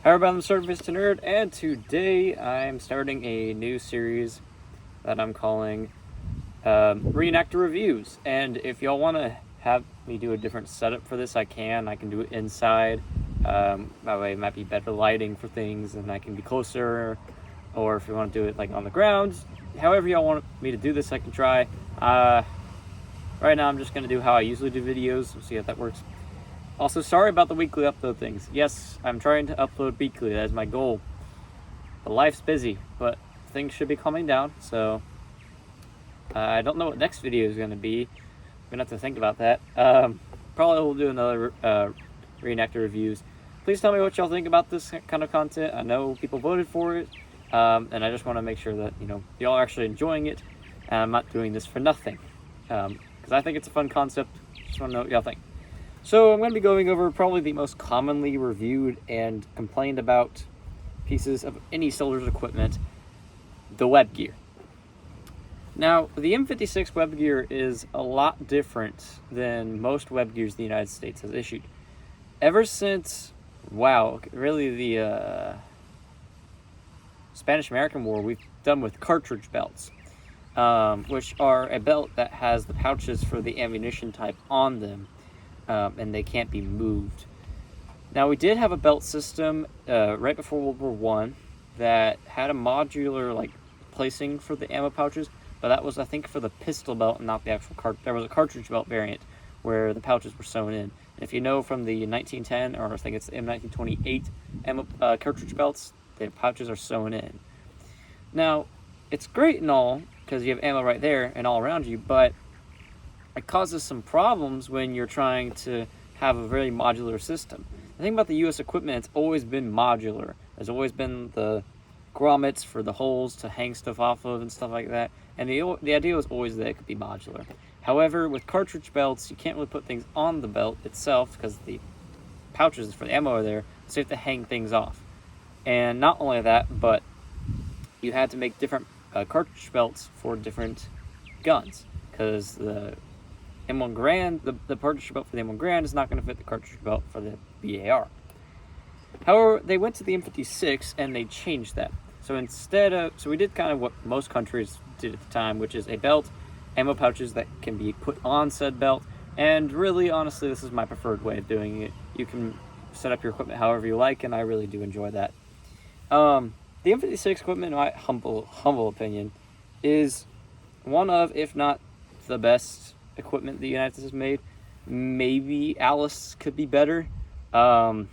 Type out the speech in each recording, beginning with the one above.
Hi everybody, I'm Surface to Nerd, and today I'm starting a new series that I'm calling Re-enactor Reviews. And if y'all want to have me do a different setup for this, I can. I can do it inside. That way it might be better lighting for things, and I can be closer. Or if you want to do it like on the ground, however y'all want me to do this, I can try. Right now I'm just going to do how I usually do videos. We'll see how that works. Also, sorry about the weekly upload things. Yes, I'm trying to upload weekly. That is my goal. But life's busy, but things should be calming down. So, I don't know what next video is going to be. I'm going to have to think about that. Probably will do another Re-enactor Reviews. Please tell me what y'all think about this kind of content. I know people voted for it. And I just want to make sure that, y'all are actually enjoying it. And I'm not doing this for nothing. Because I think it's a fun concept. Just want to know what y'all think. So I'm going to be going over probably the most commonly reviewed and complained about pieces of any soldier's equipment, the web gear. Now, the M56 web gear is a lot different than most web gears the United States has issued. Ever since, really the Spanish-American War, we've done with cartridge belts, which are a belt that has the pouches for the ammunition type on them. And they can't be moved. Now, we did have a belt system right before World War I that had a modular placing for the ammo pouches, but that was, I think, for the pistol belt and not the actual there was a cartridge belt variant where the pouches were sewn in. And if you know from the 1910, or I think it's the M1928 ammo cartridge belts, the pouches are sewn in. Now, it's great and all because you have ammo right there and all around you, but it causes some problems when you're trying to have a very modular system. The thing about the U.S. equipment, it's always been modular. There's always been the grommets for the holes to hang stuff off of and stuff like that. And the idea was always that it could be modular. However, with cartridge belts, you can't really put things on the belt itself because the pouches for the ammo are there, so you have to hang things off. And not only that, but you had to make different cartridge belts for different guns because the M1 Garand, the cartridge belt for the M1 Garand is not going to fit the cartridge belt for the BAR. However, they went to the M56 and they changed that. So so we did kind of what most countries did at the time, which is a belt, ammo pouches that can be put on said belt, and really, honestly, this is my preferred way of doing it. You can set up your equipment however you like, and I really do enjoy that. The M56 equipment, in my humble opinion, is one of, if not the best equipment the United States has made. Maybe Alice could be better. Obviously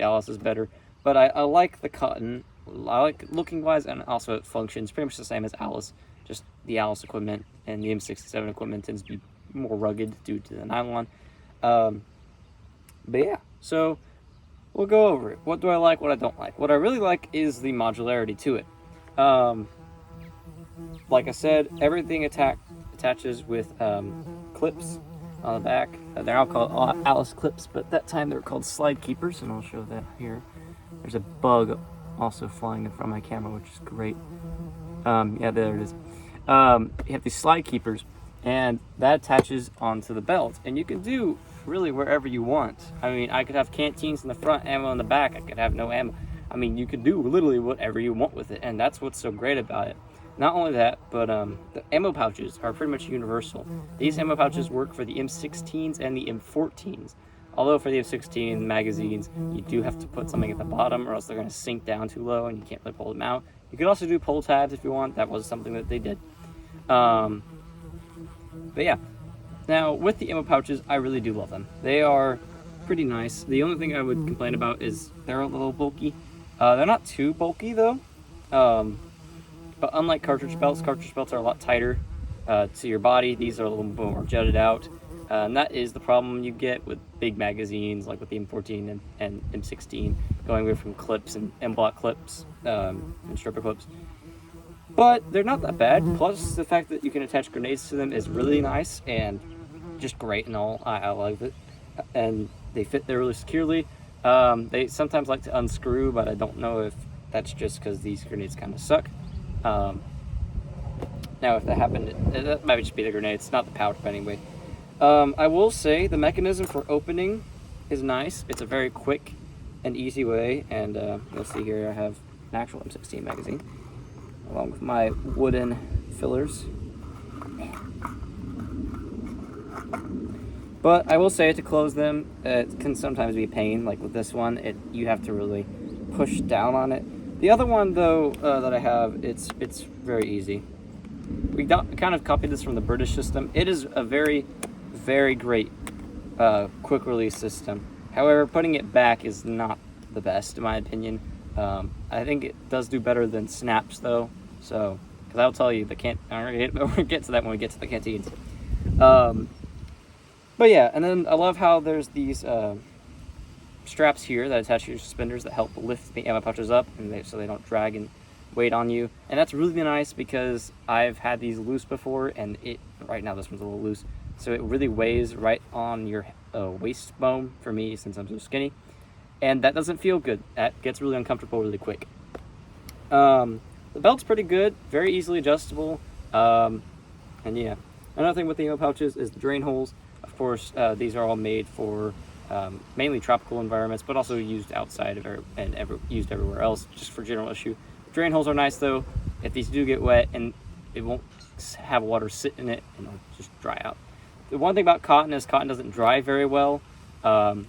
Alice is better, but I like the cotton. I like looking wise, and also it functions pretty much the same as Alice. Just the Alice equipment and the M67 equipment tends to be more rugged due to the nylon. But yeah, so we'll go over it. What do I like? What I don't like? What I really like is the modularity to it. Like I said, everything attaches with clips on the back. They're now called Alice clips, but that time they were called slide keepers, and I'll show that here. There's a bug also flying in front of my camera, which is great. Yeah, there it is. You have these slide keepers, and that attaches onto the belt, and you can do really wherever you want. I mean, I could have canteens in the front, ammo in the back. I could have no ammo. I mean, you could do literally whatever you want with it, and that's what's so great about it. Not only that, but the ammo pouches are pretty much universal. These ammo pouches work for the M16s and the M14s. Although for the M16 magazines, you do have to put something at the bottom or else they're going to sink down too low and you can't really pull them out. You could also do pull tabs if you want. That was something that they did. But yeah. Now, with the ammo pouches, I really do love them. They are pretty nice. The only thing I would complain about is they're a little bulky. They're not too bulky, though. But unlike cartridge belts are a lot tighter to your body. These are a little more jutted out. And that is the problem you get with big magazines, like with the M14 and M16, going away from clips and M-block clips and stripper clips. But they're not that bad. Plus, the fact that you can attach grenades to them is really nice and just great and all. I love it. And they fit there really securely. They sometimes like to unscrew, but I don't know if that's just because these grenades kind of suck. Now, if that happened, that might just be the grenades, not the pouch, but anyway. I will say the mechanism for opening is nice. It's a very quick an easy way, and you'll see here I have an actual M16 magazine along with my wooden fillers. But I will say, to close them, it can sometimes be a pain. Like with this one, you have to really push down on it. The other one, though, that I have, it's very easy. We kind of copied this from the British system. It is a very, very great quick release system. However, putting it back is not the best, in my opinion. I think it does do better than snaps, though. So, because I'll tell you, we'll get to that when we get to the canteens. But yeah, and then I love how there's these straps here that attach to your suspenders that help lift the ammo pouches up, and so they don't drag and weight on you. And that's really nice because I've had these loose before, and right now this one's a little loose, so it really weighs right on your waist bone for me, since I'm so skinny, and that doesn't feel good. That gets really uncomfortable really quick. The belt's pretty good, very easily adjustable, and yeah. Another thing with the ammo pouches is the drain holes. Of course, these are all made for mainly tropical environments, but also used outside of used everywhere else, just for general issue. Drain holes are nice, though, if these do get wet, and it won't have water sit in it, and it'll just dry out. The one thing about cotton is cotton doesn't dry very well. It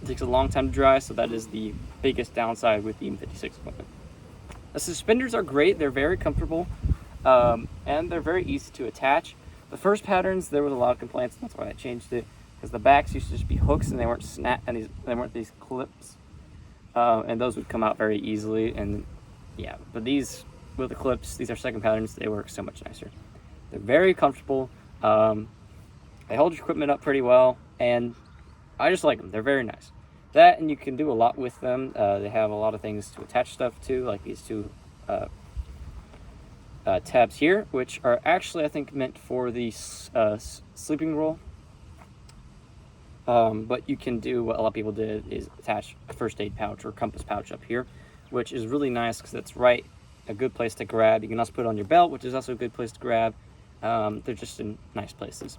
takes a long time to dry, so that is the biggest downside with the M56 equipment. The suspenders are great. They're very comfortable, and they're very easy to attach. The first patterns, there was a lot of complaints, and that's why I changed it, because the backs used to just be hooks, and they weren't they weren't these clips, and those would come out very easily. And yeah, but these with the clips, these are second patterns. They work so much nicer. They're very comfortable. They hold your equipment up pretty well, and I just like them. They're very nice. That, and you can do a lot with them. They have a lot of things to attach stuff to, like these two tabs here, which are actually, I think, meant for the sleeping roll. But you can do what a lot of people did, is attach a first aid pouch or compass pouch up here, which is really nice because it's a good place to grab. You can also put it on your belt, which is also a good place to grab. They're just in nice places.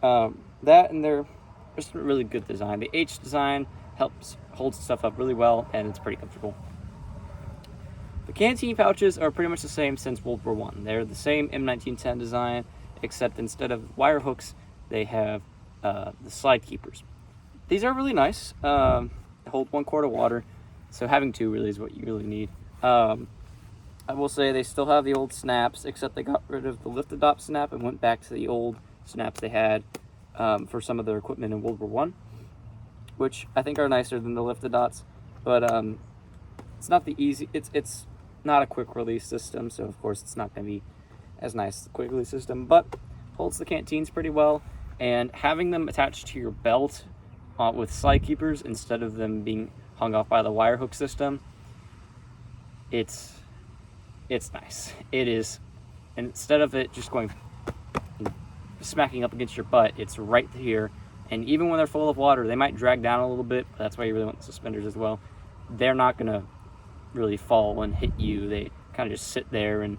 That, and they're just a really good design. The H design holds stuff up really well, and it's pretty comfortable. The canteen pouches are pretty much the same since World War I. They're the same M1910 design, except instead of wire hooks, they have the slide keepers. These are really nice. They hold 1 quart of water, so having 2 really is what you really need. I will say they still have the old snaps, except they got rid of the lift-adopt snap and went back to the old snaps they had for some of their equipment in World War I, which I think are nicer than the lift-adopts, but it's not the easy. It's not a quick release system, so of course it's not going to be as nice as the quick release system, but holds the canteens pretty well. And having them attached to your belt with slide keepers instead of them being hung off by the wire hook system, it's nice. It is, and instead of it just going smacking up against your butt, it's right here. And even when they're full of water, they might drag down a little bit, but that's why you really want the suspenders as well. They're not going to really fall and hit you. They kind of just sit there, and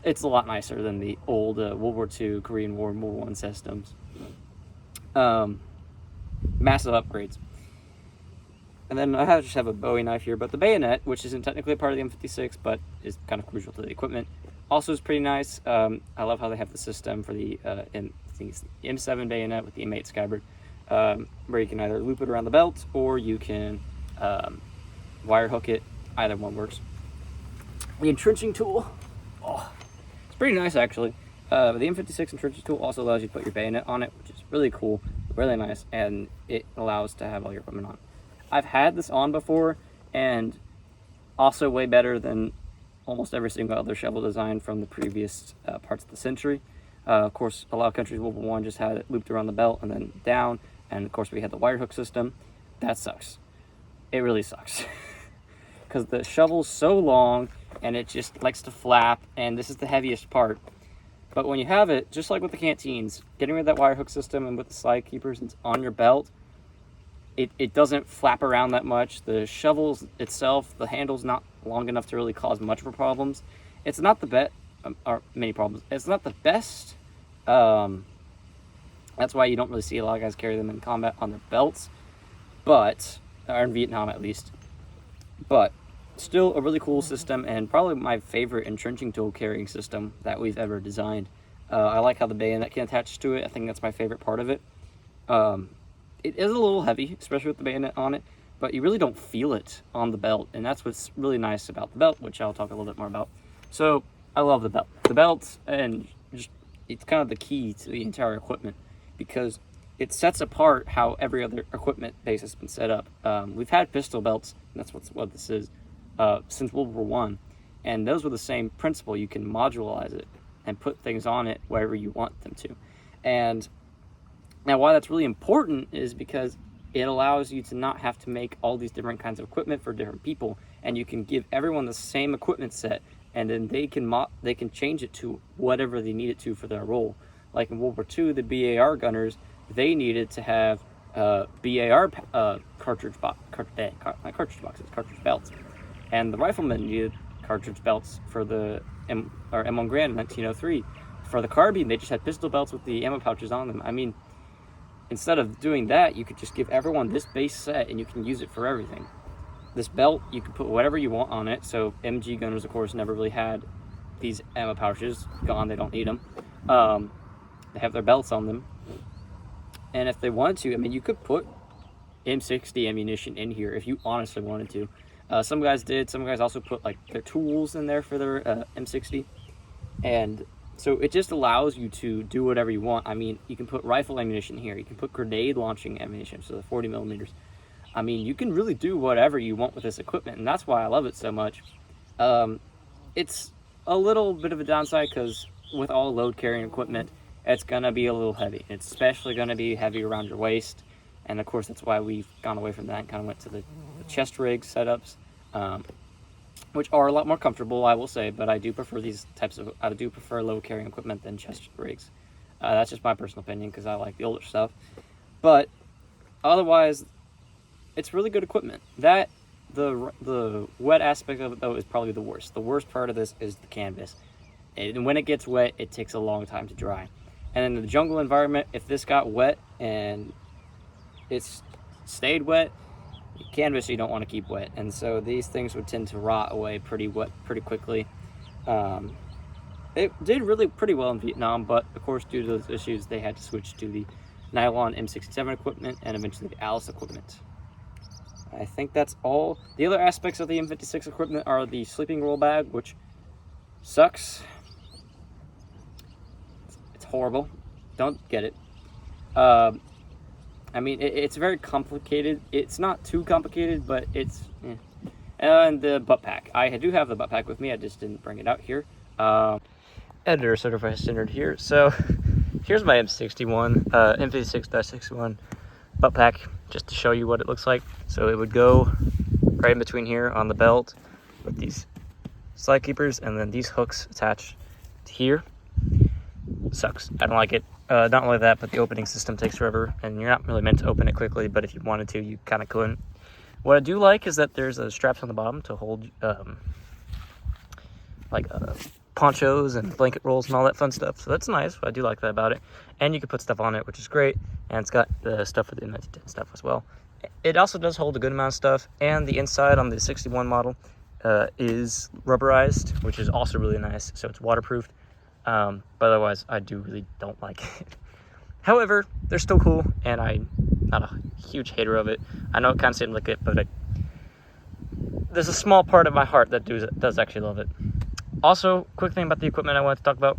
it's a lot nicer than the old World War II, Korean War, and World War I systems. Massive upgrades. And then I just have a Bowie knife here, but the bayonet, which isn't technically a part of the M56, but is kind of crucial to the equipment, also is pretty nice. I love how they have the system for the M7 bayonet with the M8 scabbard, where you can either loop it around the belt or you can wire hook it. Either one works. The entrenching tool, it's pretty nice actually. The M56 entrenching tool also allows you to put your bayonet on it, which is really cool, really nice, and it allows to have all your equipment on. I've had this on before, and also way better than almost every single other shovel design from the previous parts of the century. Of course, a lot of countries, World War I, just had it looped around the belt and then down, and of course we had the wire hook system. That sucks. It really sucks. Because the shovel's so long, and it just likes to flap, and this is the heaviest part. But when you have it, just like with the canteens, getting rid of that wire hook system and with the slide keepers, it's on your belt, it doesn't flap around that much. The shovel itself, the handle's not long enough to really cause much of a problems. It's not the best, or many problems. It's not the best. That's why you don't really see a lot of guys carry them in combat on their belts. But or in Vietnam at least. But still a really cool system, and probably my favorite entrenching tool carrying system that we've ever designed. I like how the bayonet can attach to it. I think that's my favorite part of it. It is a little heavy, especially with the bayonet on it, but you really don't feel it on the belt, and that's what's really nice about the belt, which I'll talk a little bit more about. So I love the belt. The belt, and just it's kind of the key to the entire equipment, because it sets apart how every other equipment base has been set up. We've had pistol belts, and that's what this is, since World War One, and those were the same principle. You can modularize it and put things on it wherever you want them to. And now why that's really important is because it allows you to not have to make all these different kinds of equipment for different people, and you can give everyone the same equipment set, and then they can change it to whatever they need it to for their role. Like in World War II, the BAR gunners, they needed to have BAR cartridge belts, and the riflemen needed cartridge belts for the M1 Garand in 1903. For the carbine, they just had pistol belts with the ammo pouches on them. I mean, instead of doing that, you could just give everyone this base set and you can use it for everything. This belt, you can put whatever you want on it. So MG gunners, of course, never really had these ammo pouches. Gone, they don't need them. They have their belts on them. And if they wanted to, I mean, you could put M60 ammunition in here if you honestly wanted to. Some guys did. Some guys also put like their tools in there for their M60. And so it just allows you to do whatever you want. I mean, you can put rifle ammunition here. You can put grenade launching ammunition, so the 40 millimeters. I mean, you can really do whatever you want with this equipment, and that's why I love it so much. It's a little bit of a downside because with all load carrying equipment, it's going to be a little heavy. It's especially going to be heavy around your waist. And of course, that's why we've gone away from that and kind of went to the chest rig setups, which are a lot more comfortable, I will say, but I do prefer I do prefer low carrying equipment than chest rigs. That's just my personal opinion because I like the older stuff. But otherwise, it's really good equipment. The wet aspect of it, though, is probably the worst. The worst part of this is the canvas. And when it gets wet, it takes a long time to dry. And in the jungle environment, if this got wet and it's stayed wet, canvas you don't want to keep wet, and so these things would tend to rot away pretty quickly. It did really pretty well in Vietnam, but of course due to those issues they had to switch to the nylon M67 equipment and eventually the Alice equipment. I think that's all. The other aspects of the M56 equipment are the sleeping roll bag, which sucks. It's horrible. Don't get it. I mean, it's very complicated. It's not too complicated, but it's... And the butt pack. I do have the butt pack with me. I just didn't bring it out here. Editor Certified Standard here. So, here's my M61, M56-61 butt pack, just to show you what it looks like. So, it would go right in between here on the belt with these slide keepers, and then these hooks attached to here. Sucks. I don't like it. Not only that, but the opening system takes forever, and you're not really meant to open it quickly, but if you wanted to, you kind of couldn't. What I do like is that there's straps on the bottom to hold ponchos and blanket rolls and all that fun stuff, so that's nice. I do like that about it. And you can put stuff on it, which is great, and it's got the stuff for the M1910 stuff as well. It also does hold a good amount of stuff, and the inside on the 61 model is rubberized, which is also really nice, so it's waterproofed. But otherwise, I really don't like it. However, they're still cool, and I'm not a huge hater of it. I know it kind of seems like it, but there's a small part of my heart that does actually love it. Also, quick thing about the equipment I wanted to talk about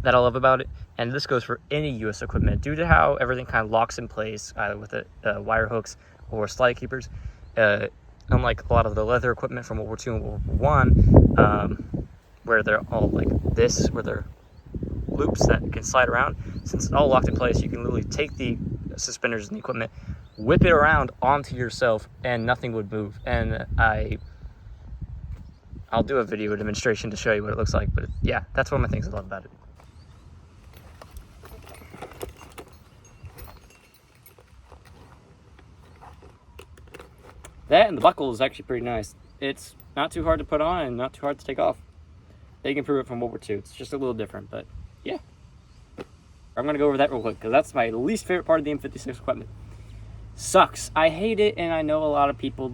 that I love about it, and this goes for any U.S. equipment, due to how everything kind of locks in place, either with the wire hooks or slide keepers. Unlike a lot of the leather equipment from World War II and World War I, where they're all like this, where they're loops that can slide around. Since it's all locked in place, you can literally take the suspenders and the equipment, whip it around onto yourself, and nothing would move. And I'll do a video demonstration to show you what it looks like, but yeah, that's one of my things I love about it. That and the buckle is actually pretty nice. It's not too hard to put on and not too hard to take off. They can prove it from World War II. It's just a little different, but yeah. I'm going to go over that real quick because that's my least favorite part of the M56 equipment. sucks. I hate it, and I know a lot of people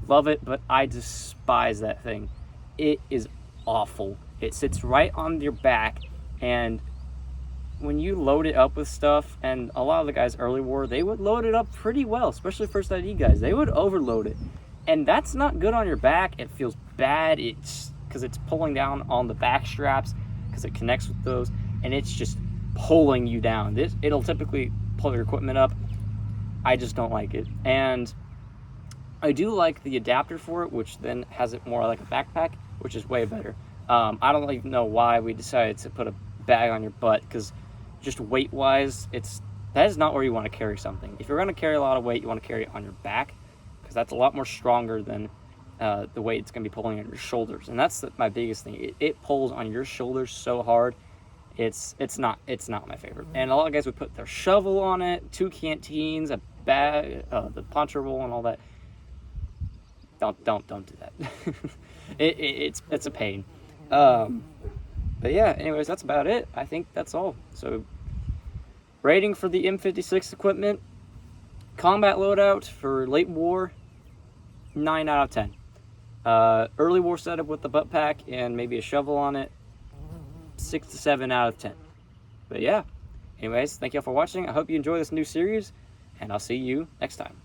love it, but I despise that thing. It is awful. It sits right on your back, and when you load it up with stuff, and a lot of the guys early war, they would load it up pretty well, especially first ID guys. They would overload it, and that's not good on your back. It feels bad. It's because it's pulling down on the back straps because it connects with those, and it's just pulling you down. It'll typically pull your equipment up. I just don't like it. And I do like the adapter for it, which then has it more like a backpack, which is way better. I don't even know why we decided to put a bag on your butt, because just weight wise, that is not where you want to carry something. If you're going to carry a lot of weight, you want to carry it on your back, because that's a lot more stronger than the weight it's going to be pulling on your shoulders. And that's my biggest thing. It pulls on your shoulders so hard. It's not my favorite. And a lot of guys would put their shovel on it, 2 canteens, a bag, the poncho roll, and all that. Don't do that. It's a pain. But yeah, anyways, that's about it. I think that's all. So, rating for the M56 equipment: combat loadout for late war, 9 out of 10. Early war setup with the butt pack and maybe a shovel on it, 6 to 7 out of 10. But yeah, anyways, thank y'all for watching. I hope you enjoy this new series, and I'll see you next time.